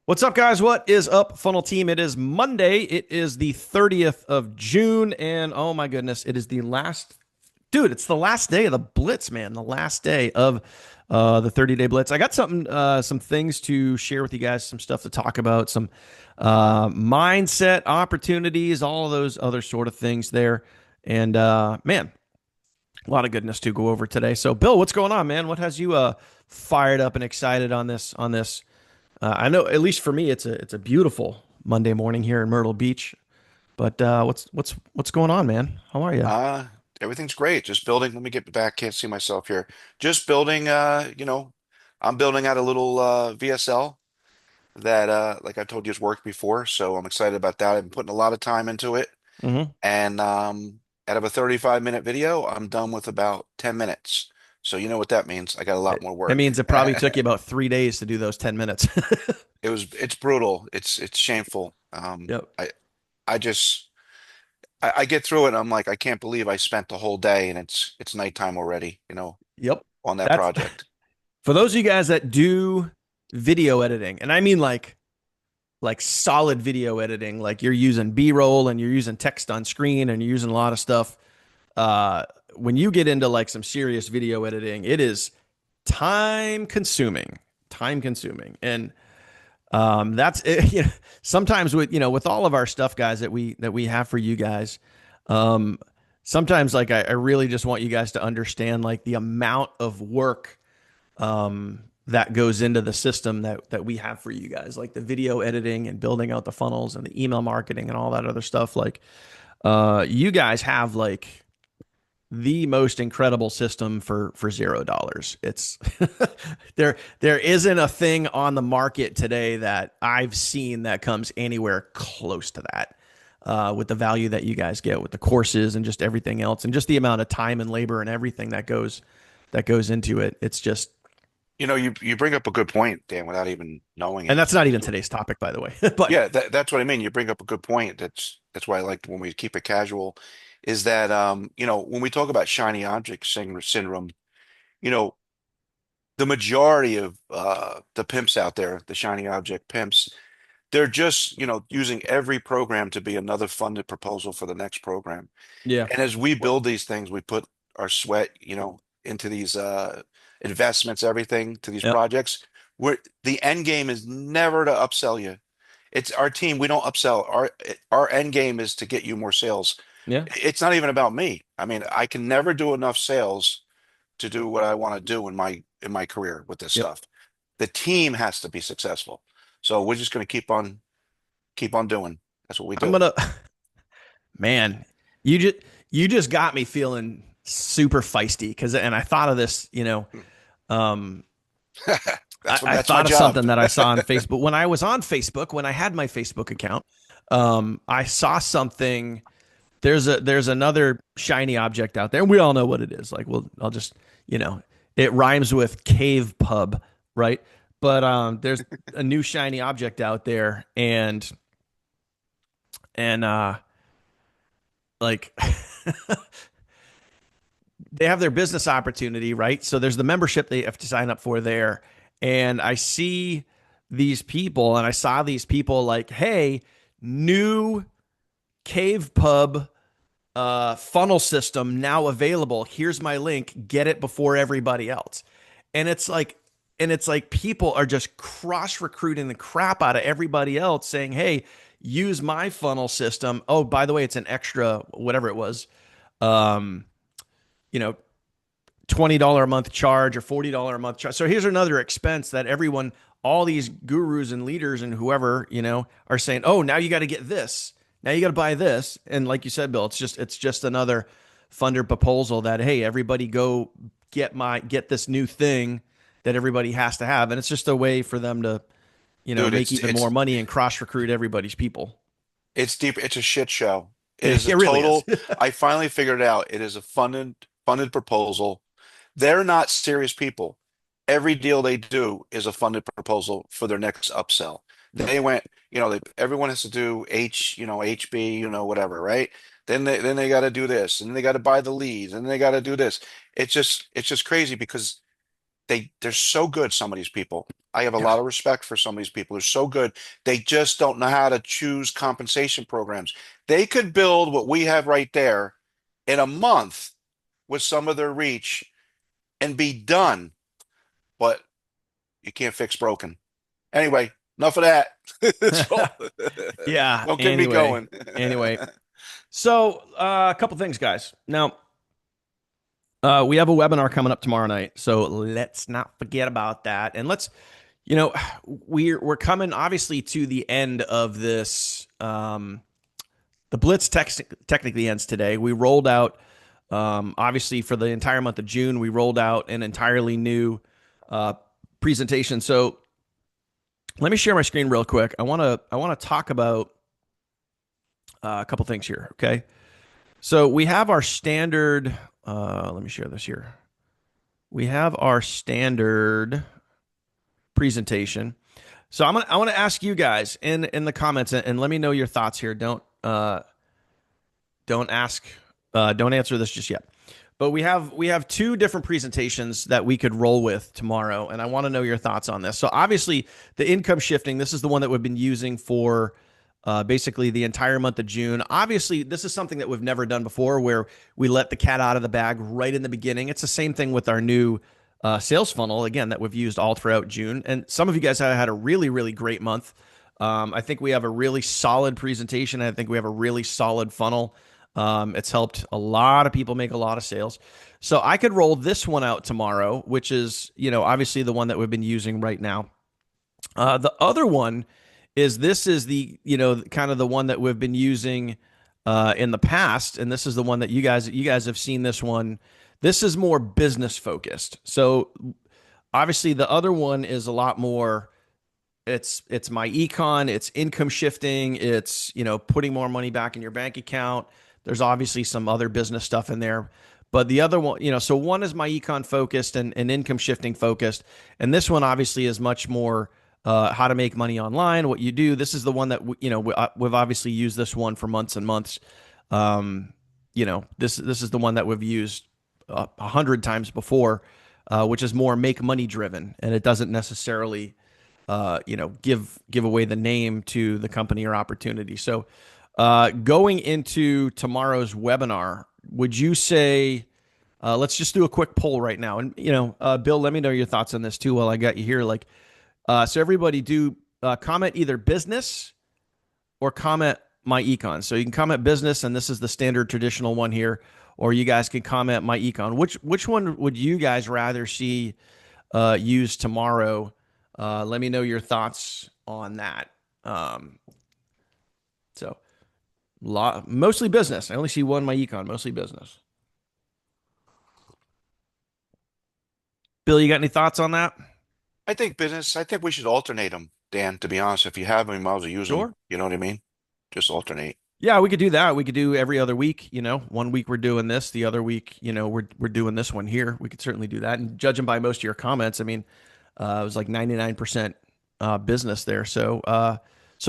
What's up, guys? What is up, Funnel Team? It is Monday. It is the 30th of June. And oh my goodness, it is the last, dude, it's the last day of the Blitz, man. The last day of the 30-day Blitz. I got some things to share with you guys, some stuff to talk about, some mindset opportunities, all of those other sort of things there. And man, a lot of goodness to go over today. So, Bill, what's going on, man? What has you fired up and excited on this? I know, at least for me, it's a beautiful Monday morning here in Myrtle Beach. But what's going on, man? How are you? Uh, Everything's great. Just building. Let me get back. Can't see myself here. Just building, I'm building out a little VSL that like I told you has worked before. So I'm excited about that. I've been putting a lot of time into it. Hmm. And out of a 35-minute video, I'm done with about 10 minutes. So you know what that means. I got a lot more That work. means it probably took you about 3 days to do those 10 minutes. It's brutal. It's shameful. Yep. I just I get through it and I'm like, I can't believe I spent the whole day and it's nighttime already, Yep. on that That's project. for those of you guys that do video editing, and I mean like solid video editing, like you're using B-roll and you're using text on screen and you're using a lot of stuff. Uh, when you get into like some serious video editing, it is time consuming, time consuming. And that's it. Sometimes with all of our stuff, guys, that we have for you guys, um, sometimes like I really just want you guys to understand like the amount of work that goes into the system that we have for you guys, like the video editing and building out the funnels and the email marketing and all that other stuff. Like you guys have like the most incredible system for $0. It's there isn't a thing on the market today that I've seen that comes anywhere close to that. With the value that you guys get with the courses and just everything else and just the amount of time and labor and everything that goes into it. It's just, You bring up a good point, Dan, without even knowing and it. that's not even today's topic, by the way. But Yeah, that's what I mean. You bring up a good point. That's why I like when we keep it casual, is that when we talk about shiny object syndrome, you know, the majority of the pimps out there, the shiny object pimps, they're just, using every program to be another funded proposal for the next program. yeah, And as we build these things, we put our sweat, into these investments, everything to these yep, projects. Where the end game is never to upsell you. It's our team. We don't upsell. Our end game is to get you more sales. yeah, It's not even about me. I mean, I can never do enough sales to do what I want to do in my career with this yep. stuff. The team has to be successful. So we're just going to keep on doing. That's what we I'm do. gonna, man, you just you just got me feeling super feisty because, and I thought of this, um, I, I That's my thought of job. something that I saw on Facebook when I was on Facebook, when I had my Facebook account. I saw something. There's another shiny object out there, and we all know what it is. Like, well, I'll just, you know, it rhymes with cave pub, right? But there's a new shiny object out there, and like they have their business opportunity, right? So there's the membership they have to sign up for there. And I see these people, and I saw these people like, hey, new cave pub funnel system now available. Here's my link. Get it before everybody else. And it's like, people are just cross recruiting the crap out of everybody else, saying, "Hey, use my funnel system. Oh, by the way, it's an extra whatever it was. Um, you know, $20 a month charge or $40 a month charge. So here's another expense that everyone, all these gurus and leaders and whoever, are saying, oh, now you got to get this. Now you got to buy this. And like you said, Bill, it's just another funder proposal that, hey, everybody go get this new thing that everybody has to have. And it's just a way for them to, Dude, make it's even more it's money and cross recruit everybody's people. it's deep. It's a shit show. It is It a really is. total. I finally figured it out. It is a funded proposal. They're not serious people. Every deal they do is a funded proposal for their next upsell. Yep. They went, everyone has to do HB, whatever, right? Then they got to do this, and they got to buy the leads, and they got to do this. It's just crazy because they're so good, some of these people. I have a Yeah. lot of respect for some of these people. They're so good. They just don't know how to choose compensation programs. They could build what we have right there in a month with some of their reach and be done, but you can't fix broken. Anyway, enough of that. It's all, Yeah. don't get me Anyway, going. anyway. So, a couple things, guys. Now, we have a webinar coming up tomorrow night, so let's not forget about that. And let's, you know, we're coming obviously to the end of this. The Blitz technically ends today. We rolled out, obviously, for the entire month of June. We rolled out an entirely new uh, presentation. So let me share my screen real quick. I want to talk about a couple things here. Okay, so we have our standard. Let me share this here. We have our standard presentation. So I want to ask you guys in the comments and let me know your thoughts here. Don't ask don't answer this just yet. But we have two different presentations that we could roll with tomorrow, and I want to know your thoughts on this. So obviously, the income shifting. This is the one that we've been using for basically the entire month of June. Obviously, this is something that we've never done before, where we let the cat out of the bag right in the beginning. It's the same thing with our new sales funnel again that we've used all throughout June, and some of you guys have had a really great month. I think we have a really solid presentation. I think we have a really solid funnel. It's helped a lot of people make a lot of sales. So I could roll this one out tomorrow, which is, obviously the one that we've been using right now. The other one is this is the, kind of the one that we've been using in the past. And this is the one that you guys have seen this one. This is more business focused. So obviously the other one is a lot more it's my econ, it's income shifting, it's putting more money back in your bank account. There's obviously some other business stuff in there, but the other one, so one is my econ focused and income shifting focused, and this one obviously is much more how to make money online, what you do. This is the one that we've obviously used this one for months and months. This is the one that we've used 100 times before, which is more make money driven, and it doesn't necessarily give away the name to the company or opportunity. So, going into tomorrow's webinar, would you say, let's just do a quick poll right now, and Bill, let me know your thoughts on this too while I got you here. Like, so everybody do comment either business or comment my econ. So you can comment business, and this is the standard traditional one here, or you guys can comment my econ. Which one would you guys rather see used tomorrow? Let me know your thoughts on that. Um, so, mostly business. I only see one my econ, mostly business. Bill, you got any thoughts on that? I think business, I think we should alternate them, Dan, to be honest. If you have them, you might as well use them. Sure. You know what I mean? Just alternate. Yeah, we could do that. We could do every other week. One week we're doing this, the other week, we're doing this one here. We could certainly do that. And judging by most of your comments, I mean, it was like 99% business there. So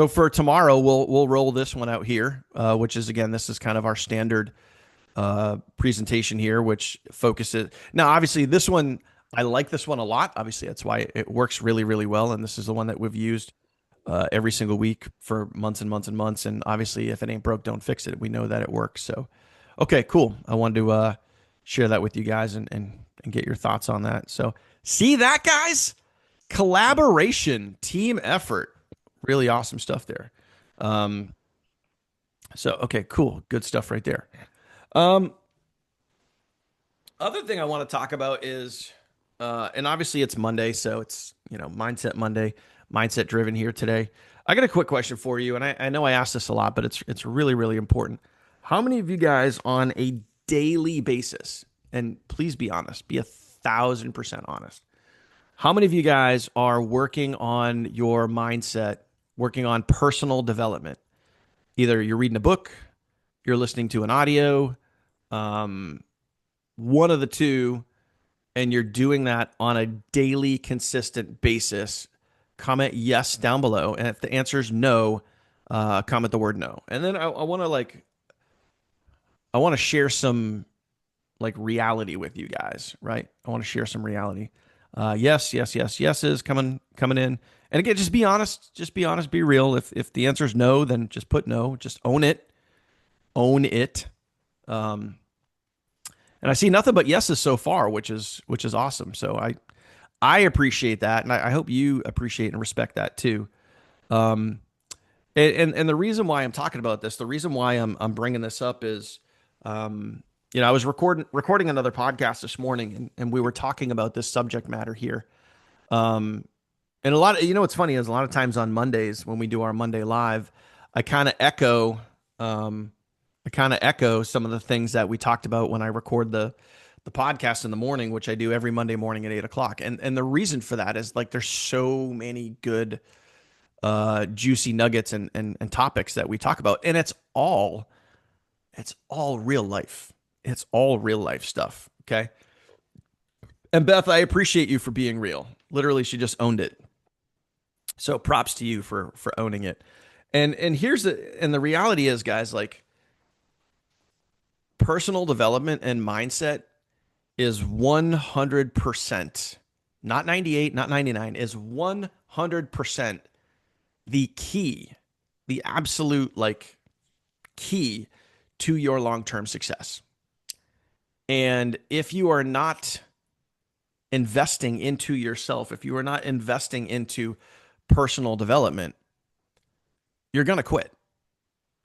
for tomorrow, we'll roll this one out here, which is again, this is kind of our standard presentation here, which focuses. Now, obviously, this one I like this one a lot. Obviously, that's why it works really well, and this is the one that we've used every single week for months and months and months. And obviously, if it ain't broke, don't fix it. We know that it works. So, okay, cool. I wanted to share that with you guys and get your thoughts on that. So, see that, guys? Collaboration, team effort, really awesome stuff there. Um, so, okay, cool, good stuff right there. Um, Other thing I want to talk about is, and obviously it's Monday, so it's Mindset Monday, mindset driven here today. I got a quick question for you, and I know I ask this a lot, but it's really important. How many of you guys on a daily basis, and please be honest, be 1,000% honest. How many of you guys are working on your mindset, working on personal development? Either you're reading a book, you're listening to an audio, um, one of the two, and you're doing that on a daily, consistent basis, comment yes down below. And if the answer is no, comment the word no. And then I want to I want to share some like reality with you guys, right? I want to share some reality. Yes, yes, yes, yes is coming in. And again, just be honest. Just be honest. Be real. If the answer is no, then just put no. Just own it. Own it. Um, and I see nothing but yeses so far, which is awesome. So I appreciate that, and I hope you appreciate and respect that too. Um, and the reason why I'm talking about this, the reason why I'm bringing this up is, I was recording another podcast this morning, and we were talking about this subject matter here. And a lot of, what's funny is a lot of times on Mondays when we do our Monday live, I kind of echo, um, I kind of echo some of the things that we talked about when I record the podcast in the morning, which I do every Monday morning at 8 o'clock. And the reason for that is like there's so many good juicy nuggets and topics that we talk about, and it's all real life. It's all real life stuff. Okay. And Beth, I appreciate you for being real. Literally, she just owned it. So props to you for owning it. And the reality is, guys, like personal development and mindset is 100%, not 98, not 99, is 100% the key, the absolute like key to your long-term success. And if you are not investing into yourself, if you are not investing into personal development, you're going to quit.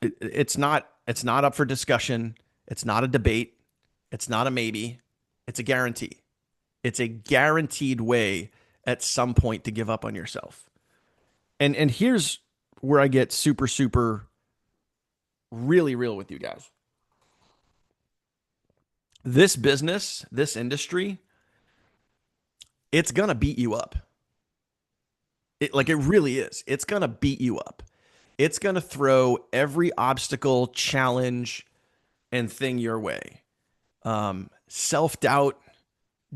It's not up for discussion. It's not a debate. It's not a maybe. It's a guarantee. It's a guaranteed way at some point to give up on yourself. And here's where I get super super really real with you guys. This business, this industry, it's going to beat you up. It really is. It's going to beat you up. It's going to throw every obstacle, challenge and thing your way. Self-doubt,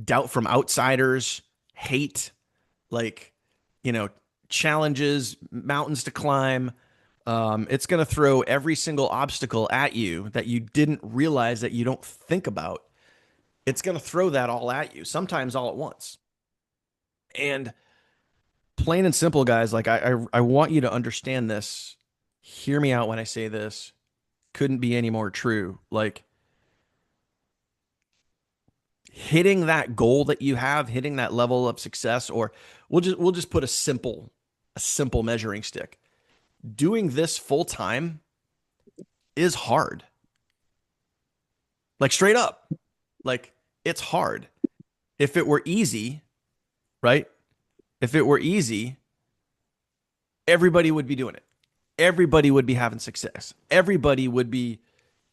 doubt from outsiders, hate, like, you know, challenges, mountains to climb. It's going to throw every single obstacle at you that you didn't realize that you don't think about. It's going to throw that all at you, sometimes all at once. And plain and simple, guys, like I want you to understand this. Hear me out when I say this. Couldn't be any more true. Like hitting that goal that you have, hitting that level of success, or we'll just put a simple measuring stick. Doing this full time is hard. Like straight up. Like it's hard. If it were easy, right? If it were easy, everybody would be doing it. Everybody would be having success. Everybody would be,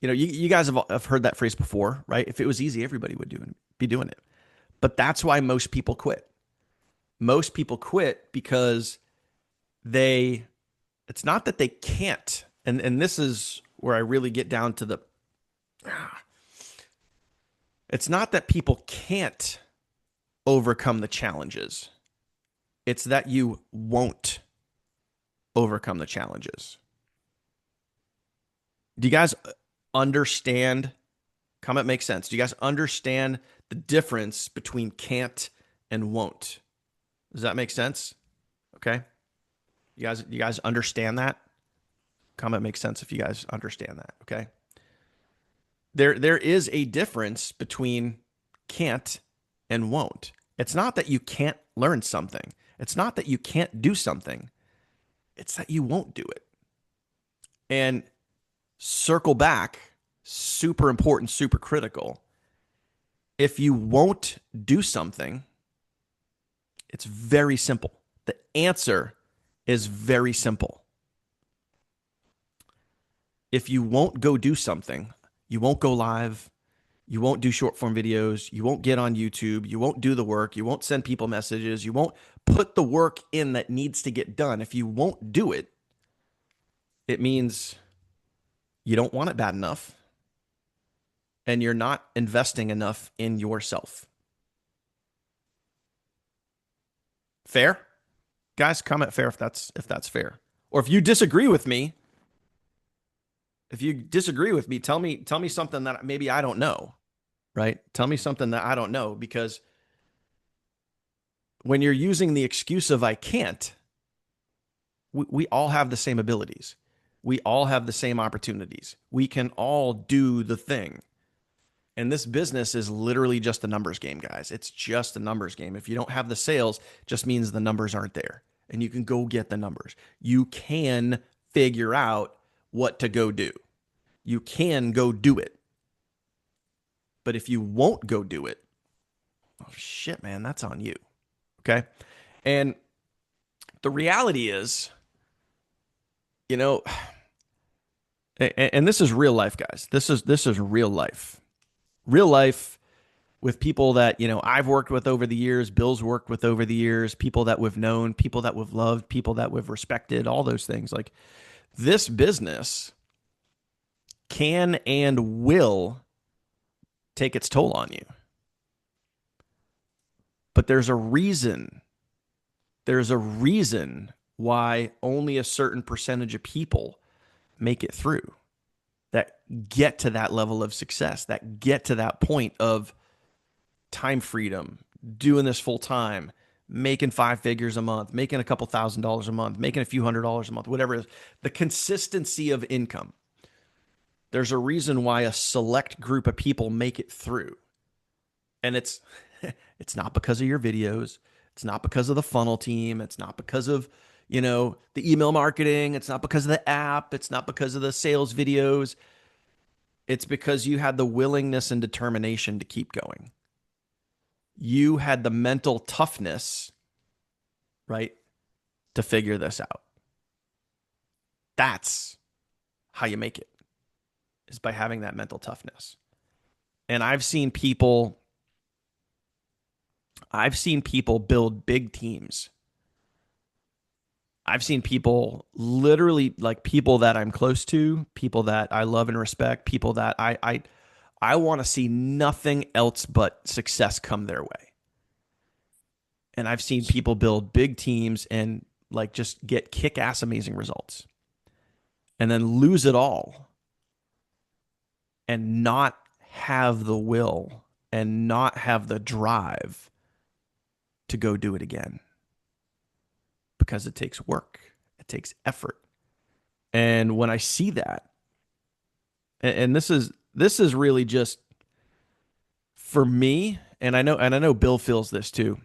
you guys have heard that phrase before, right? If it was easy, everybody would be doing it. But that's why most people quit. Most people quit because they, it's not that they can't. And this is where I really get down to it's not that people can't overcome the challenges. It's that you won't overcome the challenges. Do you guys understand? Comment makes sense. Do you guys understand the difference between can't and won't? Does that make sense? Okay. You guys understand that? Comment makes sense if you guys understand that. Okay. There is a difference between can't and won't. It's not that you can't learn something. It's not that you can't do something. It's that you won't do it. And circle back, super important, super critical. If you won't do something, it's very simple. The answer is very simple. If you won't go do something, you won't go live, you won't do short form videos, you won't get on YouTube, you won't do the work, you won't send people messages, you won't put the work in that needs to get done. If you won't do it, it means you don't want it bad enough and you're not investing enough in yourself. Fair? Guys, comment fair if that's fair. Or if you disagree with me, tell me something that maybe I don't know, right? Tell me something that I don't know because when you're using the excuse of I can't, we all have the same abilities. We all have the same opportunities. We can all do the thing. And this business is literally just a numbers game, guys. It's just a numbers game. If you don't have the sales, it just means the numbers aren't there. And you can go get the numbers. You can figure out what to go do. You can go do it. But if you won't go do it, oh shit, man, that's on you. Okay. And the reality is, you know, and this is real life, guys. This is real life. Real life with people that, I've worked with over the years, Bill's worked with over the years, people that we've known, people that we've loved, people that we've respected, all those things. Like this business can and will take its toll on you. But there's a reason. There's a reason why only a certain percentage of people make it through, that get to that level of success, that get to that point of time freedom, doing this full time, making 5 figures a month, making a couple $1,000s a month, making a few $100s a month, whatever it is, the consistency of income. There's a reason why a select group of people make it through. And it's not because of your videos. It's not because of the funnel team. It's not because of, the email marketing. It's not because of the app. It's not because of the sales videos. It's because you had the willingness and determination to keep going. You had the mental toughness, right, to figure this out. That's how you make it, is by having that mental toughness. And I've seen people build big teams. I've seen people literally, like people that I'm close to, people that I love and respect, people that I want to see nothing else but success come their way. And I've seen people build big teams and like just get kick-ass amazing results and then lose it all and not have the will and not have the drive to go do it again, because it takes work, it takes effort. And when I see that, and this is really just for me, and I know Bill feels this too.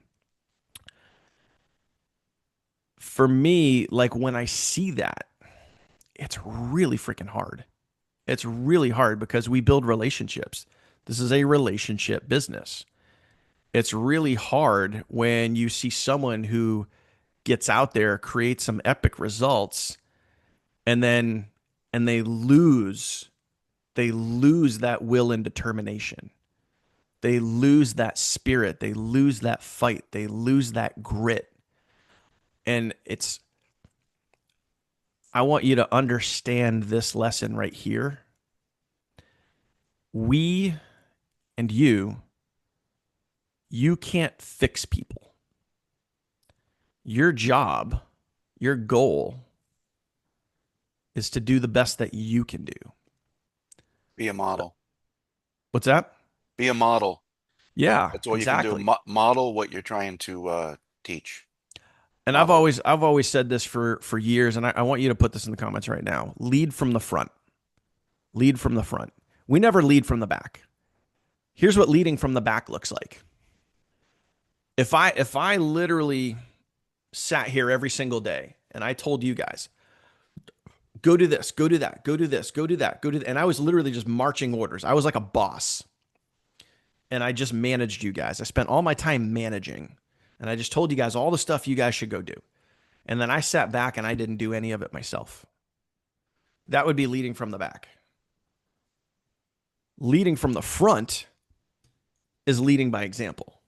For me, like when I see that, it's really freaking hard. It's really hard because we build relationships. This is a relationship business. It's really hard when you see someone who gets out there, creates some epic results, and then and they lose that will and determination. They lose that spirit, they lose that fight, they lose that grit. And I want you to understand this lesson right here. We and you can't fix people. Your job, your goal is to do the best that you can do. Be a model. What's that? Be a model. Yeah, That's all you can do. exactly. Model what you're trying to teach. And I've Model it. always I've always said this for years, and I want you to put this in the comments right now. Lead from the front. Lead from the front. We never lead from the back. Here's what leading from the back looks like. If I literally sat here every single day and I told you guys, go do this, go do that, go do this, go do that, go do that, and I was literally just marching orders. I was like a boss. And I just managed you guys. I spent all my time managing. And I just told you guys all the stuff you guys should go do. And then I sat back and I didn't do any of it myself. That would be leading from the back. Leading from the front is leading by example.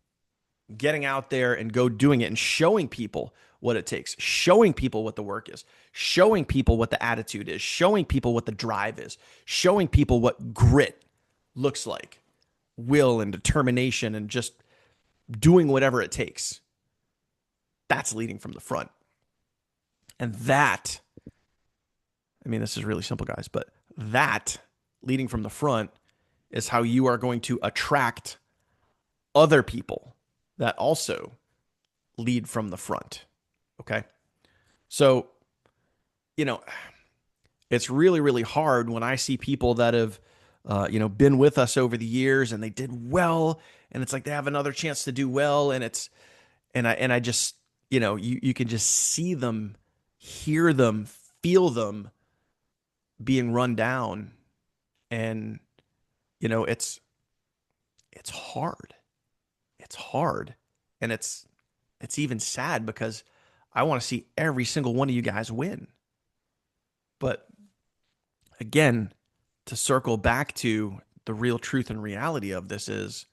Getting out there and go doing it and showing people what it takes, showing people what the work is, showing people what the attitude is, showing people what the drive is, showing people what grit looks like, will and determination, and just doing whatever it takes. That's leading from the front. And that, I mean, this is really simple, guys, but that leading from the front is how you are going to attract other people that also lead from the front. Okay. So, you know, it's really, really hard when I see people that have, been with us over the years and they did well. And it's like they have another chance to do well. And I just, you can just see them, hear them, feel them being run down. And, you know, it's hard. It's hard. And it's even sad because I want to see every single one of you guys win. But again, to circle back to the real truth and reality of this is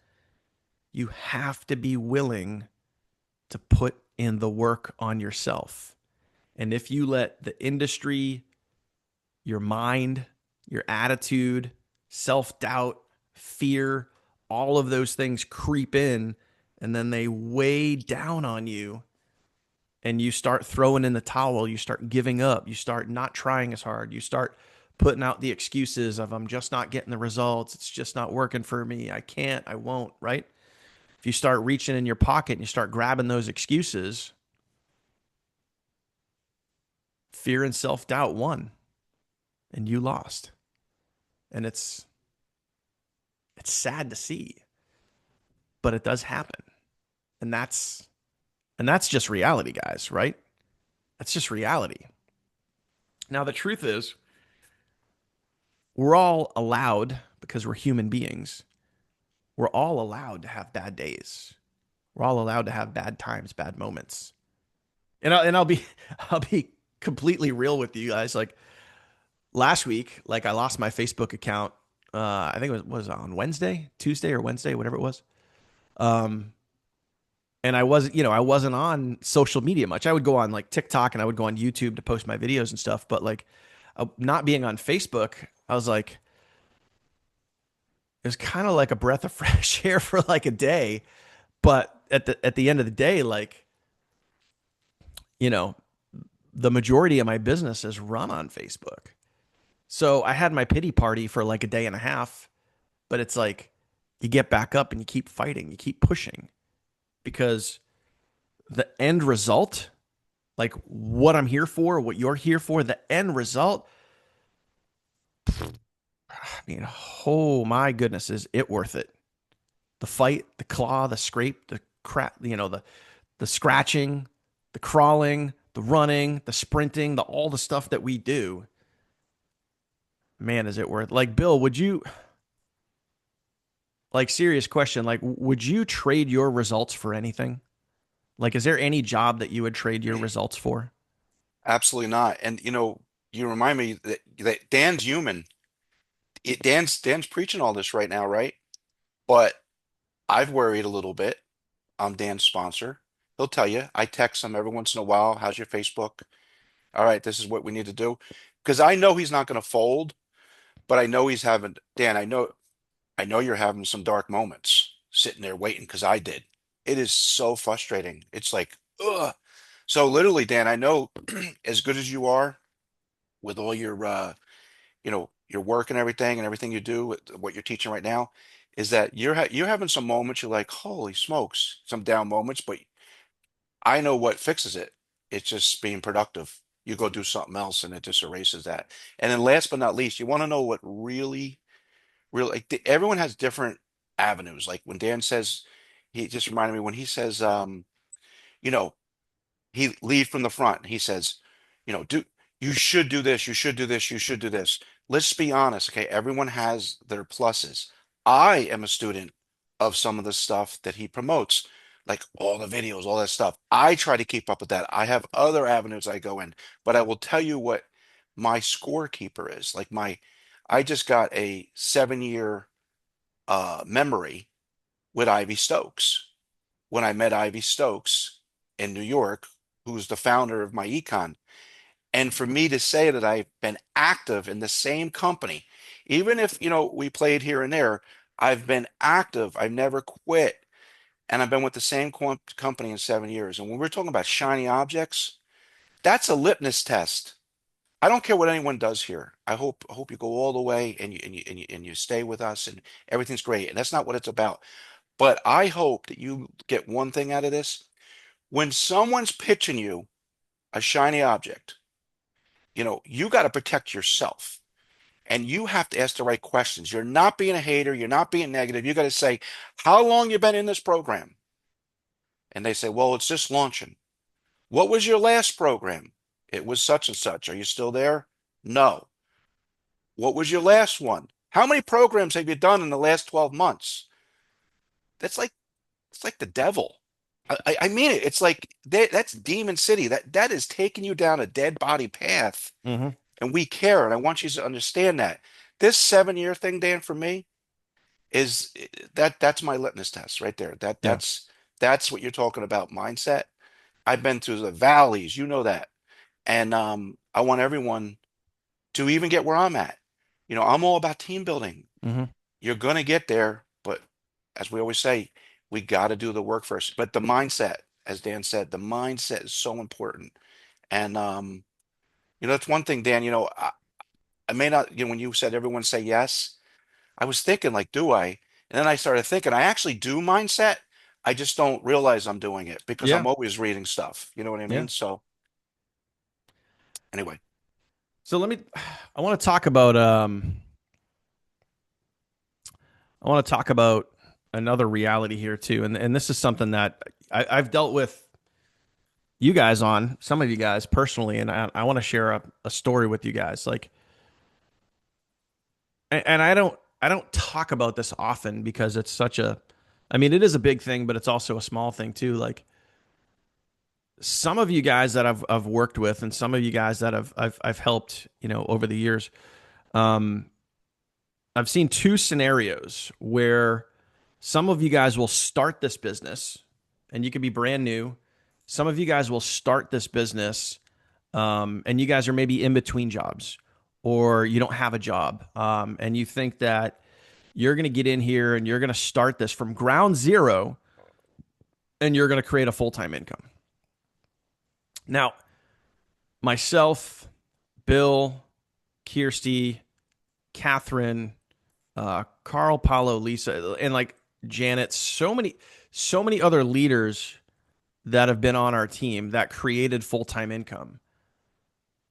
you have to be willing to put in the work on yourself. And if you let the industry, your mind, your attitude, self doubt, fear, all of those things creep in and then they weigh down on you and you start throwing in the towel, you start giving up, you start not trying as hard, you start putting out the excuses of I'm just not getting the results, it's just not working for me, I can't, I won't, right? If you start reaching in your pocket and you start grabbing those excuses, fear and self-doubt won and you lost. And it's sad to see, but it does happen. And that's just reality, guys, right? That's just reality. Now the truth is, we're all allowed because we're human beings. We're all allowed to have bad days. We're all allowed to have bad times, bad moments. And I'll be I'll be completely real with you guys. Like last week, like I lost my Facebook account. I think it was on Wednesday, Tuesday or Wednesday, whatever it was. Um, and I wasn't on social media much. I would go on like TikTok and I would go on YouTube to post my videos and stuff. But like not being on Facebook, I was like, it was kind of like a breath of fresh air for like a day. But at the end of the day, like you know, the majority of my business is run on Facebook. So I had my pity party for like a day and a half, but it's like you get back up and you keep fighting, you keep pushing because the end result, like what I'm here for, what you're here for, the end result, I mean, oh my goodness, is it worth it? The fight, the claw, the scrape, the crap, the scratching, the crawling, the running, the sprinting, the all the stuff that we do. Man, is it worth? Like Bill, would you like serious question, like would you trade your results for anything? Like is there any job that you would trade your results for? Absolutely not. And you remind me that Dan's human. Dan's preaching all this right now, right? But I've worried a little bit. I'm Dan's sponsor. He'll tell you. I text him every once in a while. How's your Facebook? All right, this is what we need to do. Because I know he's not going to fold, but I know he's having, Dan, I know you're having some dark moments sitting there waiting because I did. It is so frustrating. It's like, ugh. So literally, Dan, I know as good as you are with all your work and everything you do, with what you're teaching right now, is that you're having some moments you're like, holy smokes, some down moments, but I know what fixes it. It's just being productive. You go do something else and it just erases that. And then last but not least, you want to know what really like everyone has different avenues. Like when Dan says, he just reminded me when he says, you know, he lead from the front. He says, do you should do this, you should do this, you should do this. Let's be honest, okay? Everyone has their pluses. I am a student of some of the stuff that he promotes, like all the videos, all that stuff. I try to keep up with that. I have other avenues I go in, but I will tell you what my scorekeeper is. I just got a 7 year memory with Ivy Stokes when I met Ivy Stokes in New York, who's the founder of my econ. And for me to say that I've been active in the same company, even if, we played here and there, I've been active. I've never quit. And I've been with the same company in 7 years. And when we're talking about shiny objects, that's a litmus test. I don't care what anyone does here. I hope you go all the way and you stay with us and everything's great. And that's not what it's about. But I hope that you get one thing out of this. When someone's pitching you a shiny object, you got to protect yourself and you have to ask the right questions. You're not being a hater. You're not being negative. You got to say, how long you been in this program? And they say, well, it's just launching. What was your last program? It was such and such. Are you still there? No. What was your last one? How many programs have you done in the last 12 months? That's like it's like the devil. I mean it. It's like that's Demon City. That is taking you down a dead body path, Hmm. and we care. And I want you to understand that this 7 year thing, Dan, for me is that's my litmus test right there. That Yeah. that's what you're talking about mindset. I've been through the valleys, you know that, and I want everyone to even get where I'm at. I'm all about team building. Hmm. You're gonna get there, but as we always say, we got to do the work first. But the mindset, as Dan said, the mindset is so important. And that's one thing, Dan. I may not. When you said everyone say yes, I was thinking like, do I? And then I started thinking, I actually do mindset. I just don't realize I'm doing it because Yeah. I'm always reading stuff. You know what I Yeah. mean? So anyway, So I want to talk about I want to talk about another reality here too, and this is something that I've dealt with you guys on, some of you guys personally, and I want to share a story with you guys. Like, and I don't talk about this often because it's such a, I mean, it is a big thing, but it's also a small thing too. Like some of you guys that I've worked with, and some of you guys that I've helped, over the years. Um, I've seen two scenarios where some of you guys will start this business, and you could be brand new. Some of you guys will start this business, and you guys are maybe in between jobs, or you don't have a job, and you think that you're going to get in here and you're going to start this from ground zero, and you're going to create a full time income. Now, myself, Bill, Kirsty, Catherine, Carl, Paulo, Lisa, and like Janet, so many other leaders that have been on our team that created full time income.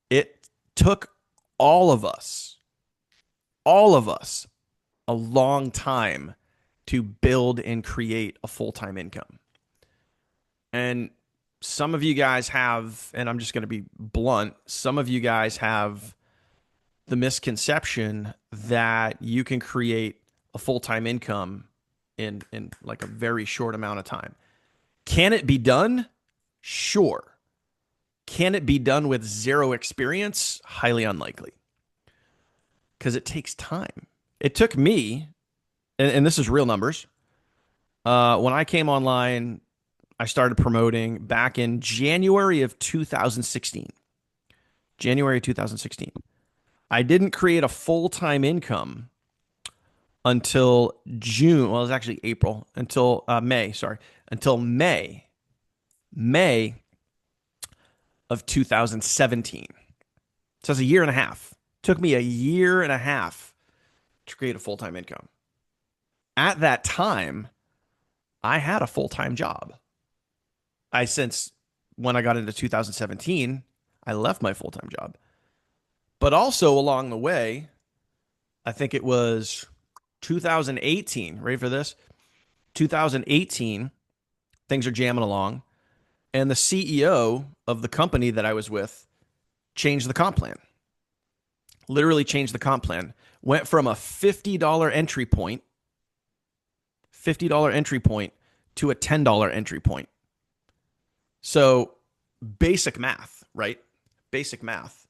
It took all of us, all of us, a long time to build and create a full time income. And some of you guys have, and I'm just going to be blunt, some of you guys have the misconception that you can create a full time income in like a very short amount of time. Can it be done? Sure. Can it be done with zero experience? Highly unlikely because it takes time. It took me, and this is real numbers. When I came online, I started promoting back in January of 2016. January 2016. I didn't create a full time income until June. Well, it was actually April until May. Sorry, until May of 2017. So it's a year and a half. It took me a year and a half to create a full time income. At that time, I had a full time job. Since when I got into 2017, I left my full time job. But also along the way, I think it was 2018. Ready for this? 2018, things are jamming along. And the CEO of the company that I was with changed the comp plan. Literally changed the comp plan. Went from a $50 entry point, $50 entry point to a $10 entry point. So basic math, right? Basic math.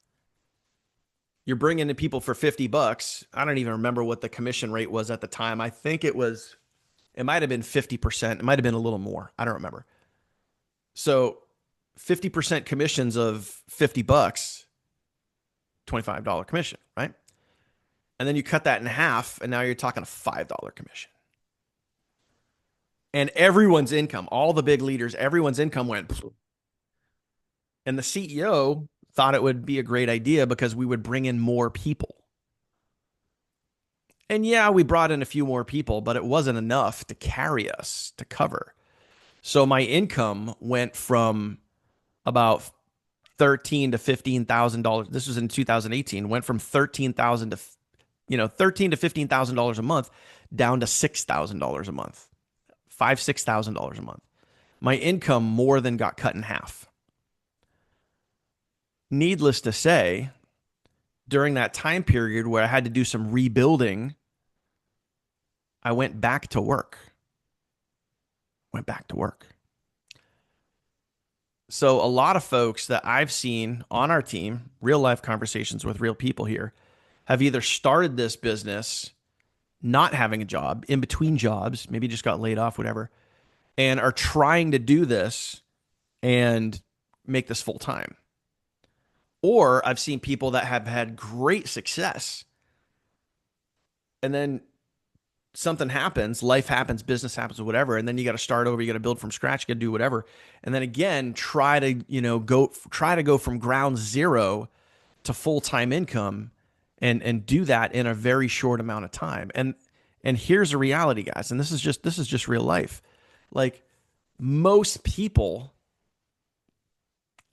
You're bringing in people for 50 bucks. I don't even remember what the commission rate was at the time. I think it might have been 50%. It might have been a little more. I don't remember. So 50% commissions of 50 bucks, $25 commission, right? And then you cut that in half, and now you're talking a $5 commission. And everyone's income, all the big leaders, everyone's income went. And the CEO thought it would be a great idea because we would bring in more people. And yeah, we brought in a few more people, but it wasn't enough to carry us to cover. So my income went from about 13 to $15,000. This was in 2018. Went from 13,000 to 13 to $15,000 a month down to $6,000 a month, $6,000 a month. My income more than got cut in half. Needless to say, during that time period where I had to do some rebuilding, I went back to work. Went back to work. So a lot of folks that I've seen on our team, real life conversations with real people here, have either started this business not having a job, in between jobs, maybe just got laid off, whatever, and are trying to do this and make this full time. Or I've seen people that have had great success and then something happens, life happens, business happens, whatever, and then you got to start over, you got to build from scratch, you got to do whatever. And then again, try to go from ground zero to full-time income and do that in a very short amount of time. And here's the reality, guys, and this is just real life. Like most people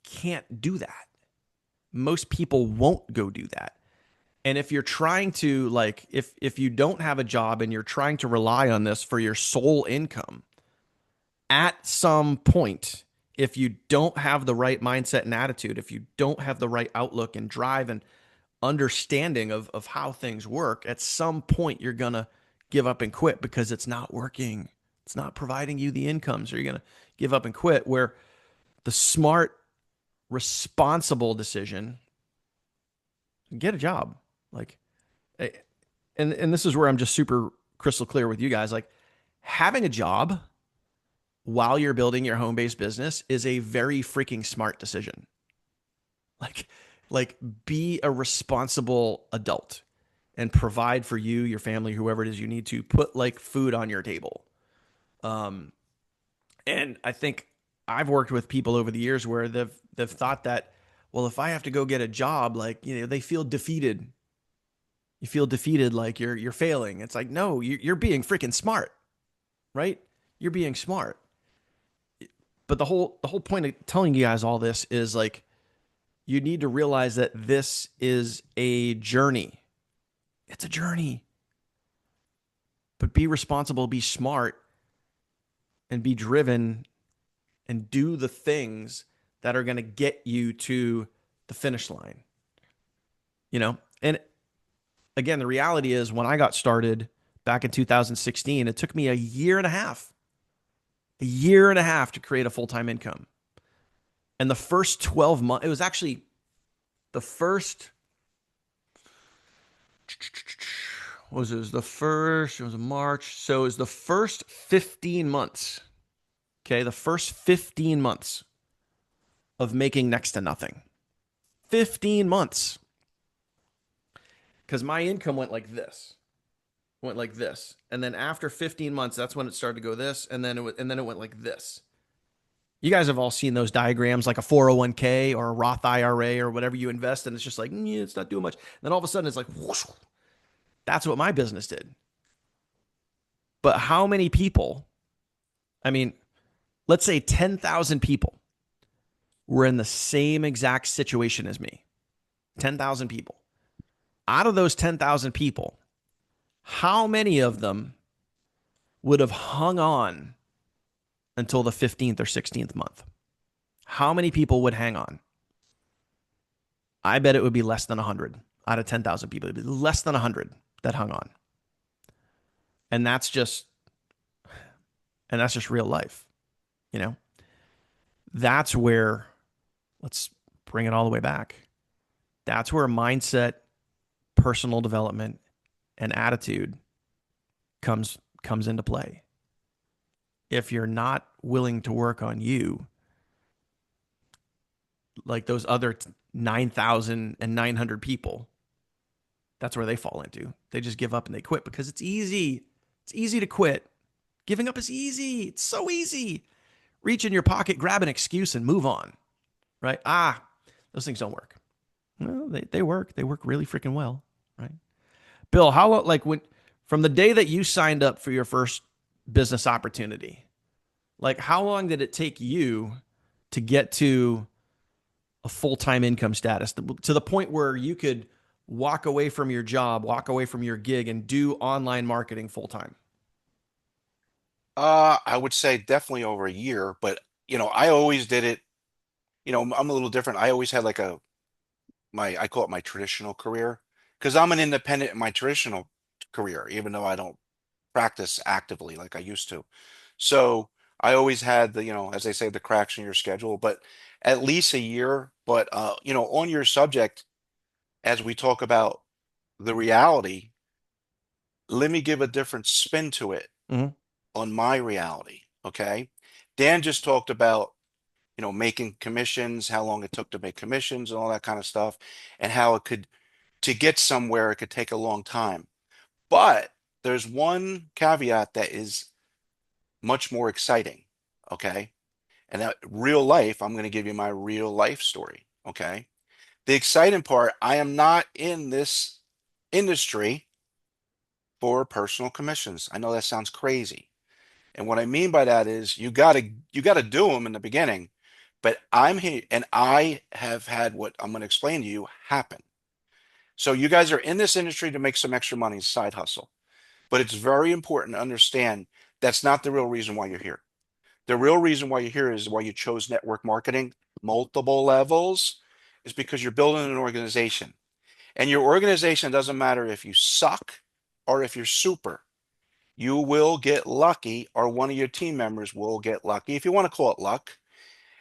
can't do that. Most people won't go do that. And if you're trying to if you don't have a job and you're trying to rely on this for your sole income, at some point, if you don't have the right mindset and attitude, if you don't have the right outlook and drive and understanding of how things work, at some point you're gonna give up and quit because it's not working. It's not providing you the income. So you're gonna give up and quit. Where the smart, responsible decision, get a job. Like eh, and this is where I'm just super crystal clear with you guys. Like having a job while you're building your home-based business is a very freaking smart decision. Like like be a responsible adult and provide for you, your family, whoever it is you need to put like food on your table. Um and I think I've worked with people over the years where they've thought that, well, if I have to go get a job, like, they feel defeated. You feel defeated, like you're failing. It's like, no, you're being freaking smart, right? You're being smart. But the whole point of telling you guys all this is like you need to realize that this is a journey. It's a journey. But be responsible, be smart, and be driven and do the things that are going to get you to the finish line. And again, the reality is when I got started back in 2016, it took me a year and a half to create a full-time income. And the first 12 months, it was actually the first, what was it? It was the first, it was March. So it was the first 15 months. Okay. The first 15 months of making next to nothing. 15 months. Because my income went like this. Went like this. And then after 15 months, that's when it started to go this. And then it went like this. You guys have all seen those diagrams, like a 401k or a Roth IRA or whatever you invest, and it's just like, it's not doing much. And then all of a sudden it's like, whoosh. That's what my business did. But how many people, I mean, let's say 10,000 people were in the same exact situation as me. 10,000 people. Out of those 10,000 people, how many of them would have hung on until the 15th or 16th month? How many people would hang on? I bet it would be less than 100 out of 10,000 people. It'd be less than 100 that hung on. And that's just real life. You know, that's where, let's bring it all the way back. That's where mindset, personal development, and attitude comes into play. If you're not willing to work on you, like those other 9,900 people, that's where they fall into. They just give up and they quit because it's easy. It's easy to quit. Giving up is easy. It's so easy. Reach in your pocket, grab an excuse, and move on. Right? Those things don't work. Well, they work. They work really freaking well. Right? Bill, how long, like when, from the day that you signed up for your first business opportunity, Like, how long did it take you to get to a full-time income status to the point where you could walk away from your job, walk away from your gig, and do online marketing full time? I would say definitely over a year, but I always did it. I'm a little different. I always had like I call it my traditional career because I'm an independent in my traditional career, even though I don't practice actively like I used to. So I always had as they say, the cracks in your schedule, but at least a year. But on your subject, as we talk about the reality, let me give a different spin to it Mm-hmm. on my reality. Okay. Dan just talked about, making commissions, how long it took to make commissions and all that kind of stuff, and how to get somewhere, it could take a long time. But there's one caveat that is much more exciting. Okay. And that real life, I'm going to give you my real life story. Okay. The exciting part, I am not in this industry for personal commissions. I know that sounds crazy. And what I mean by that is you got to do them in the beginning. But I'm here and I have had what I'm going to explain to you happen. So you guys are in this industry to make some extra money, side hustle. But it's very important to understand that's not the real reason why you're here. The real reason why you're here is why you chose network marketing, multiple levels, is because you're building an organization. And your organization doesn't matter if you suck or if you're super. You will get lucky, or one of your team members will get lucky, if you want to call it luck.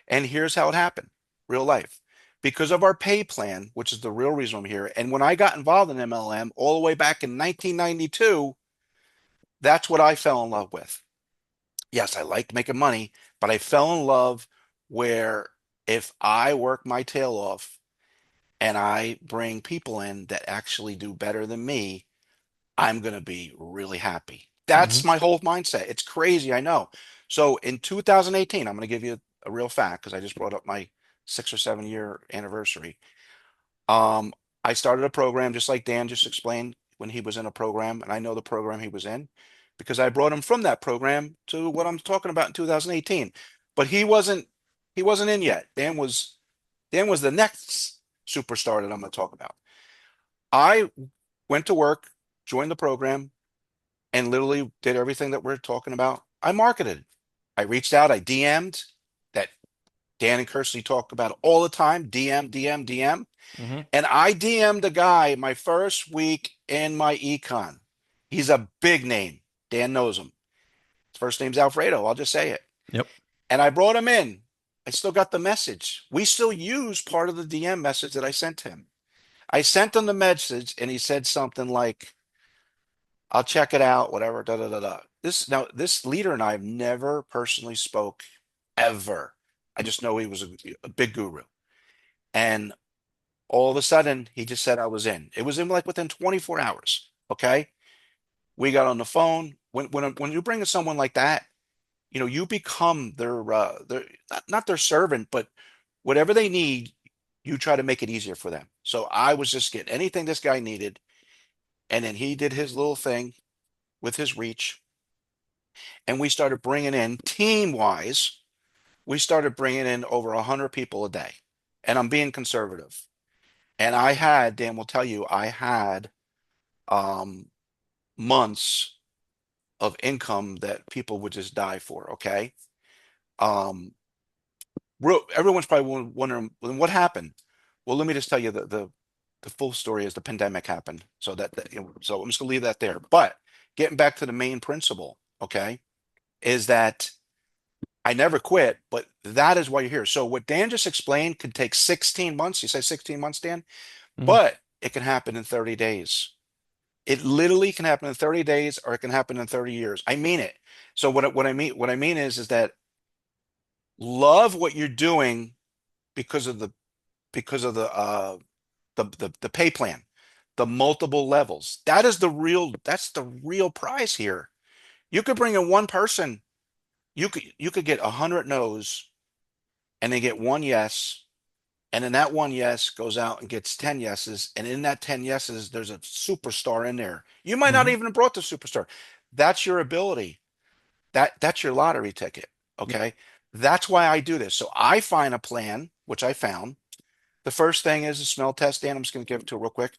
And here's how it happened, real life. Because of our pay plan, which is the real reason I'm here. And when I got involved in MLM all the way back in 1992, that's what I fell in love with. Yes, I liked making money, but I fell in love where if I work my tail off and I bring people in that actually do better than me, I'm going to be really happy. Mm-hmm. That's my whole mindset. It's crazy, I know. So in 2018, I'm going to give you a real fact because I just brought up my 6 or 7 year anniversary. Um, I started a program just like Dan just explained when he was in a program, and I know the program he was in because I brought him from that program to what I'm talking about in 2018. But he wasn't in yet. Dan was the next superstar that I'm going to talk about. I went to work, joined the program, and literally did everything that we're talking about. I marketed. I reached out, I DM'd that Dan and Kirsty talk about all the time, DM, DM, DM. Mm-hmm. And I DM'd a guy my first week in my econ. He's a big name. Dan knows him. His first name's Alfredo. I'll just say it. Yep. And I brought him in. I still got the message. We still use part of the DM message that I sent him. I sent him the message and he said something like, I'll check it out, whatever, da da da da. This leader and I have never personally spoke ever. I just know he was a big guru. And all of a sudden, he just said I was in. It was in like within 24 hours. Okay. We got on the phone. When you bring in someone like that, you become their not their servant, but whatever they need, you try to make it easier for them. So I was just getting anything this guy needed, and then he did his little thing with his reach, and we started bringing in team wise. We started bringing in over 100 people a day, and I'm being conservative. And Dan will tell you, I had um, months of income that people would just die for. Okay. Um, Everyone's probably wondering, "Well, what happened?" Well, let me just tell you the full story is the pandemic happened. So I'm just gonna leave that there. But getting back to the main principle, okay, is that I never quit, but that is why you're here. So what Dan just explained could take 16 months. You say 16 months, Dan, Mm-hmm. but it can happen in 30 days. It literally can happen in 30 days or it can happen in 30 years. I mean it. So what I mean is that love what you're doing because of the pay plan, the multiple levels. That's the real prize here. You could bring in one person, you could get 100 no's and then get one yes. And then that one yes goes out and gets 10 yeses. And in that 10 yeses, there's a superstar in there. You might not Mm-hmm. even have brought the superstar. That's your ability. That's your lottery ticket. Yep. Okay. That's why I do this. So I find a plan, which I found. The first thing is a smell test, Dan. I'm just going to give it to it real quick.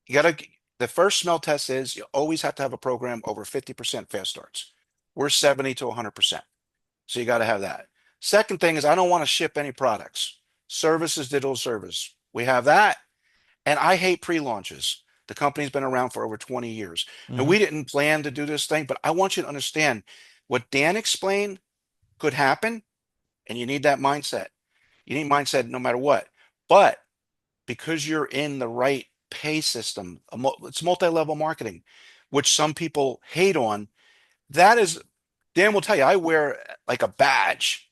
You gotta, the first smell test is you always have to have a program over 50% fast starts. We're 70 to 100%. So you got to have that. Second thing is I don't want to ship any products. Service is digital service. We have that. And I hate pre-launches. The company's been around for over 20 years. And Hmm. we didn't plan to do this thing, but I want you to understand what Dan explained could happen. And you need that mindset. You need mindset no matter what. But because you're in the right pay system, it's multi-level marketing, which some people hate on. That is, Dan will tell you, I wear like a badge.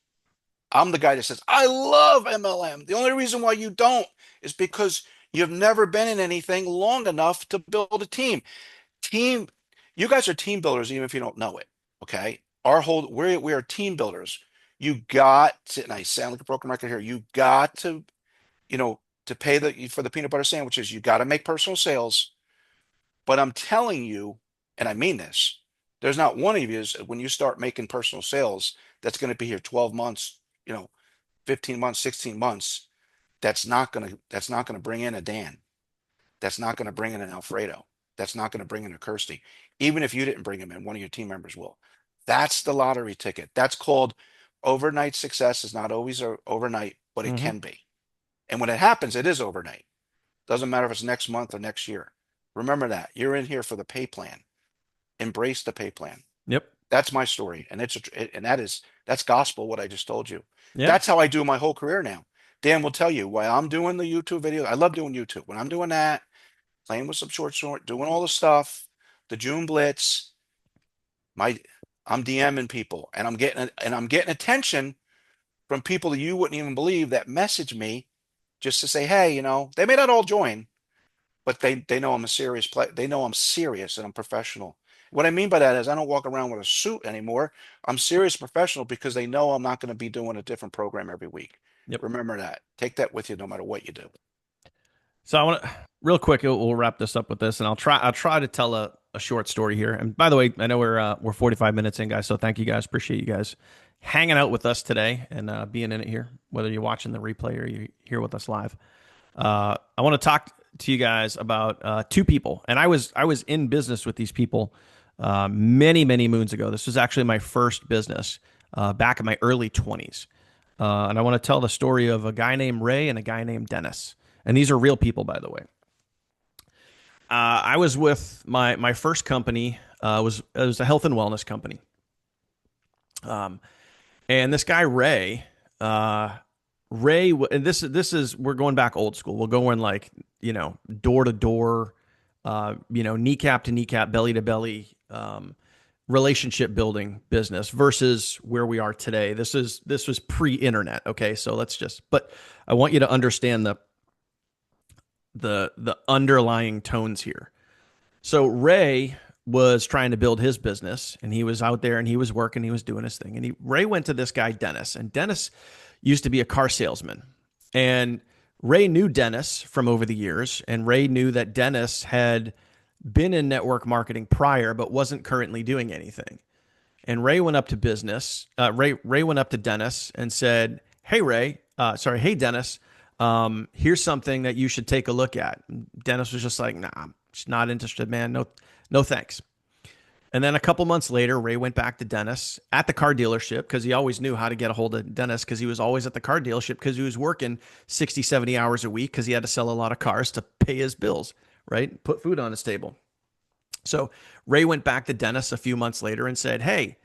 I'm the guy that says, I love MLM. The only reason why you don't is because you've never been in anything long enough to build a team. Team, you guys are team builders, even if you don't know it. Okay. We are team builders. You got to, and I sound like a broken record here, you got to, you know, to pay for the peanut butter sandwiches, you got to make personal sales. But I'm telling you, and I mean this, there's not one of you is when you start making personal sales that's going to be here 12 months, 15 months, 16 months, that's not going to bring in a Dan. That's not going to bring in an Alfredo. That's not going to bring in a Kirsty. Even if you didn't bring him in, one of your team members will. That's the lottery ticket. That's called overnight success is not always overnight, but it Hmm. can be. And when it happens, it is overnight. Doesn't matter if it's next month or next year. Remember that. You're in here for the pay plan. Embrace the pay plan. Yep. That's my story, and that's gospel. What I just told you. Yeah. That's how I do my whole career now. Dan will tell you why I'm doing the YouTube video. I love doing YouTube. When I'm doing that, playing with some short, doing all the stuff, the June Blitz, my I'm DMing people, and I'm getting attention from people that you wouldn't even believe that message me just to say, hey, they may not all join, but they know I'm a serious play. They know I'm serious and I'm professional. What I mean by that is I don't walk around with a suit anymore. I'm serious professional because they know I'm not going to be doing a different program every week. Yep. Remember that. Take that with you no matter what you do. So I want to real quick. We'll wrap this up with this, and I'll try to tell a short story here. And by the way, I know we're 45 minutes in, guys. So thank you guys. Appreciate you guys hanging out with us today and being in it here, whether you're watching the replay or you're here with us live. I want to talk to you guys about two people, and I was in business with these people many moons ago. This was actually my first business back in my early 20s, and I want to tell the story of a guy named Ray and a guy named Dennis. And these are real people, by the way. I was with my first company. Was a health and wellness company, and this guy Ray, and this is we're going back old school. We'll go in like door to door, kneecap to kneecap, belly to belly, relationship building business versus where we are today. This was pre-internet. Okay, so but I want you to understand the underlying tones here. So Ray was trying to build his business, and he was out there and he was working, he was doing his thing. And Ray went to this guy Dennis, and Dennis used to be a car salesman. And Ray knew Dennis from over the years, and Ray knew that Dennis had been in network marketing prior but wasn't currently doing anything. And Ray went up to business. Ray went up to Dennis and said, "Hey Ray, hey Dennis, here's something that you should take a look at." Dennis was just like, "Nah, I'm just not interested, man. No, no thanks." And then a couple months later, Ray went back to Dennis at the car dealership because he always knew how to get a hold of Dennis because he was always at the car dealership because he was working 60, 70 hours a week because he had to sell a lot of cars to pay his bills, right? Put food on his table. So Ray went back to Dennis a few months later and said, "Hey,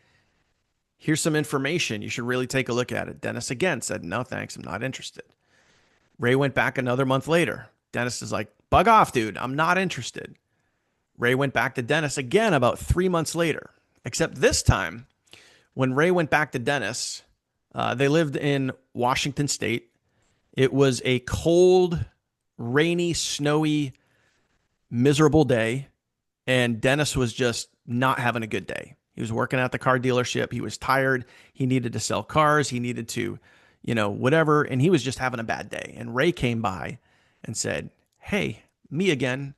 here's some information. You should really take a look at it." Dennis again said, "No, thanks. I'm not interested." Ray went back another month later. Dennis is like, "Bug off, dude. I'm not interested." Ray went back to Dennis again about 3 months later. Except this time, when Ray went back to Dennis, they lived in Washington State. It was a cold, rainy, snowy, miserable day. And Dennis was just not having a good day. He was working at the car dealership. He was tired. He needed to sell cars. He needed to, whatever. And he was just having a bad day. And Ray came by and said, "Hey, me again."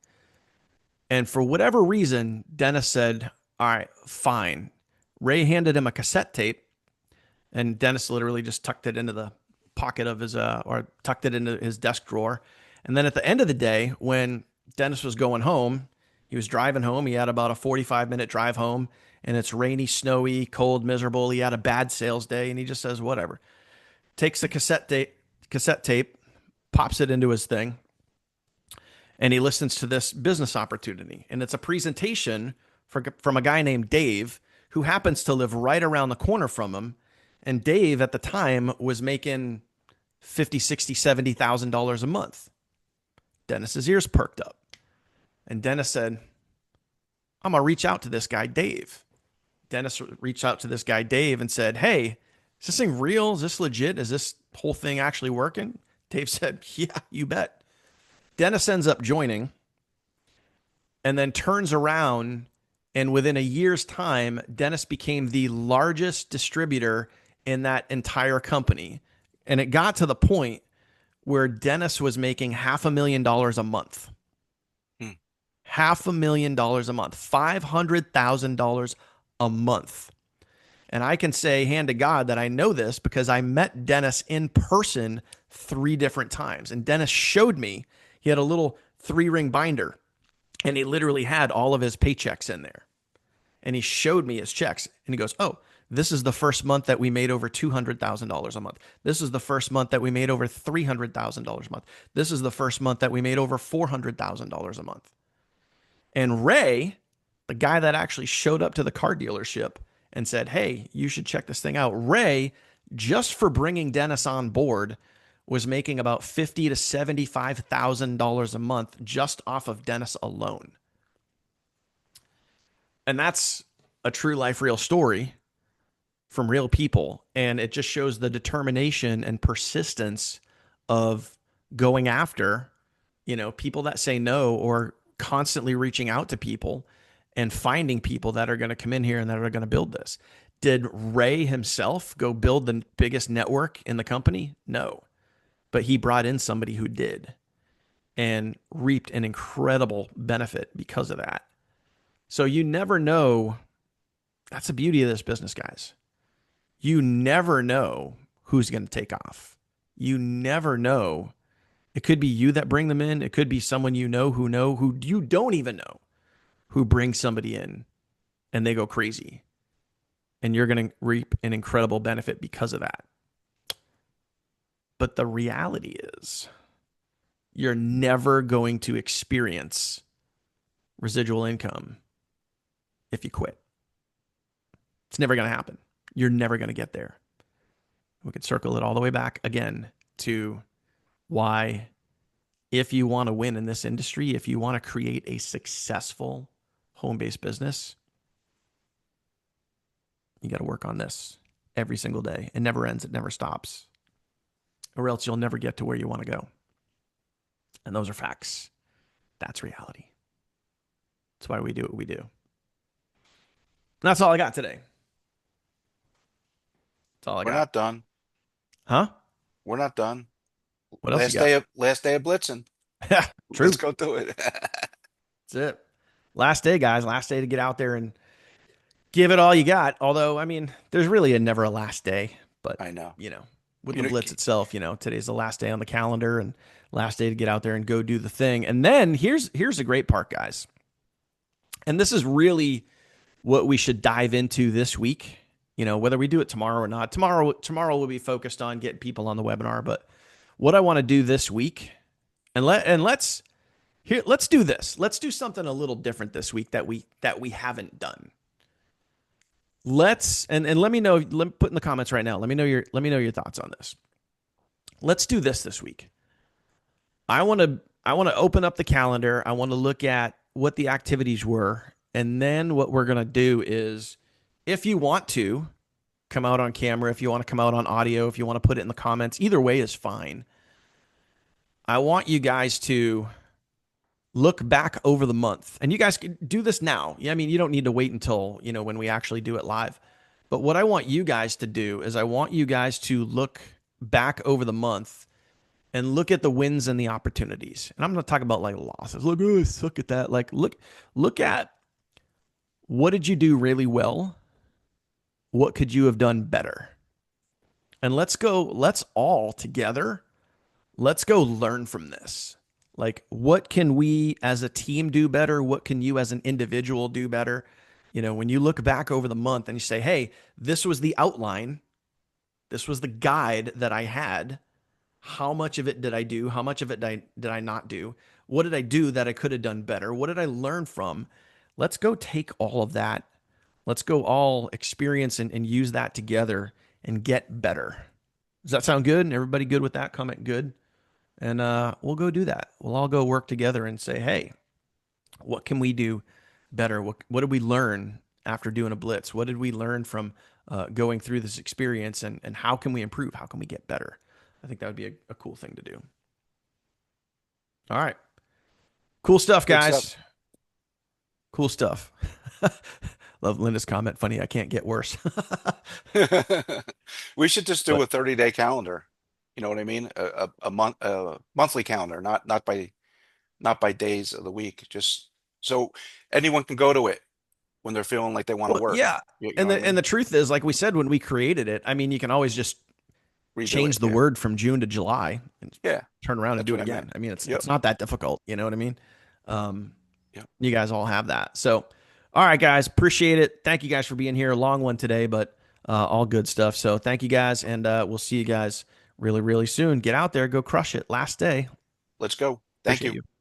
And for whatever reason, Dennis said, "All right, fine." Ray handed him a cassette tape And Dennis literally just tucked it into the pocket of his, or tucked it into his desk drawer. And then at the end of the day, when Dennis was going home, he was driving home. He had about a 45-minute drive home, and it's rainy, snowy, cold, miserable. He had a bad sales day, and he just says, whatever. Takes the cassette tape, pops it into his thing, and he listens to this business opportunity. And it's a presentation from a guy named Dave, who happens to live right around the corner from him. And Dave at the time was making 50, 60, $70,000 a month. Dennis's ears perked up. And Dennis said, I'm going to reach out to this guy, Dave. Dennis reached out to this guy, Dave, and said, hey, is this thing real? Is this legit? Is this whole thing actually working? Dave said, yeah, you bet. Dennis ends up joining and then turns around. And within a year's time, Dennis became the largest distributor in that entire company. And it got to the point where Dennis was making $500,000 a month. Hmm. $500,000 a month, $500,000 a month. And I can say, hand to God, that I know this because I met Dennis in person 3 different times. And Dennis showed me, he had a little 3-ring binder, and he literally had all of his paychecks in there. And he showed me his checks, and he goes, oh, this is the first month that we made over $200,000 a month. This is the first month that we made over $300,000 a month. This is the first month that we made over $400,000 a month. And Ray, the guy that actually showed up to the car dealership and said, hey, you should check this thing out. Ray, just for bringing Dennis on board, was making about $50,000 to $75,000 a month just off of Dennis alone. And that's a true life, real story from real people. And it just shows the determination and persistence of going after, people that say no, or constantly reaching out to people and finding people that are going to come in here and that are going to build this. Did Ray himself go build the biggest network in the company? No. But he brought in somebody who did and reaped an incredible benefit because of that. So you never know. That's the beauty of this business, guys. You never know who's going to take off. You never know. It could be you that bring them in. It could be someone you know who you don't even know, who brings somebody in and they go crazy. And you're going to reap an incredible benefit because of that. But the reality is, you're never going to experience residual income if you quit. It's never going to happen. You're never going to get there. We could circle it all the way back again to why, if you want to win in this industry, if you want to create a successful home-based business, you got to work on this every single day. It never ends. It never stops. Or else you'll never get to where you want to go. And those are facts. That's reality. That's why we do what we do. And that's all I got today. That's all I We're got. not done. Huh? We're not done. What else you got? Last day of blitzing. True. Let's go do it. That's it. Last day, guys. Last day to get out there and give it all you got. Although, I mean, there's really never a last day. But, I know. with You the know, Blitz itself, today's the last day on the calendar and last day to get out there and go do the thing. And then here's the great part, guys. And this is really what we should dive into this week. Whether we do it tomorrow or not. Tomorrow will be focused on getting people on the webinar. But what I want to do this week, let's do this. Let's do something a little different this week that we haven't done. And let me know. Put in the comments right now. Let me know your thoughts on this. Let's do this week. I want to open up the calendar. I want to look at what the activities were, and then what we're gonna do is, if you want to come out on camera, if you want to come out on audio, if you want to put it in the comments, either way is fine. I want you guys to look back over the month, and you guys can do this now. I mean, you don't need to wait until, when we actually do it live. But what I want you guys to do is I want you guys to look back over the month and look at the wins and the opportunities. And I'm going to talk about like losses. Look, oh, I suck at that. Like, look at what did you do really well? What could you have done better? and let's all together, let's go learn from this. Like, what can we as a team do better? What can you as an individual do better? When you look back over the month and you say, hey, this was the outline, this was the guide that I had. How much of it did I do? How much of it did I not do? What did I do that I could have done better? What did I learn from? Let's go take all of that. Let's go all experience and use that together and get better. Does that sound good? Everybody good with that? Comment good. And we'll go do that. We'll all go work together and say, hey, what can we do better? What did we learn after doing a blitz? What did we learn from going through this experience? And how can we improve? How can we get better? I think that would be a cool thing to do. All right. Cool stuff, Good stuff. guys. Cool stuff. Love Linda's comment. Funny, I can't get worse. We should just do But a 30-day calendar. You know what I mean? A monthly calendar, not by days of the week. Just so anyone can go to it when they're feeling like they want to well, work. yeah. You know And what I the mean? truth is, like we said when we created it, I mean, you can always just Redo it. change the Yeah. word from June to July and Yeah. turn around and That's do it what I meant. again. I mean, it's Yep. not that difficult. You know what I mean? Um, Yep. you guys all have that. So, all right, guys, appreciate it. Thank you guys for being here. A long one today, but all good stuff. So, thank you guys, and we'll see you guys really, really soon. Get out there, go crush it. Last day. Let's go. Thank Appreciate you. you.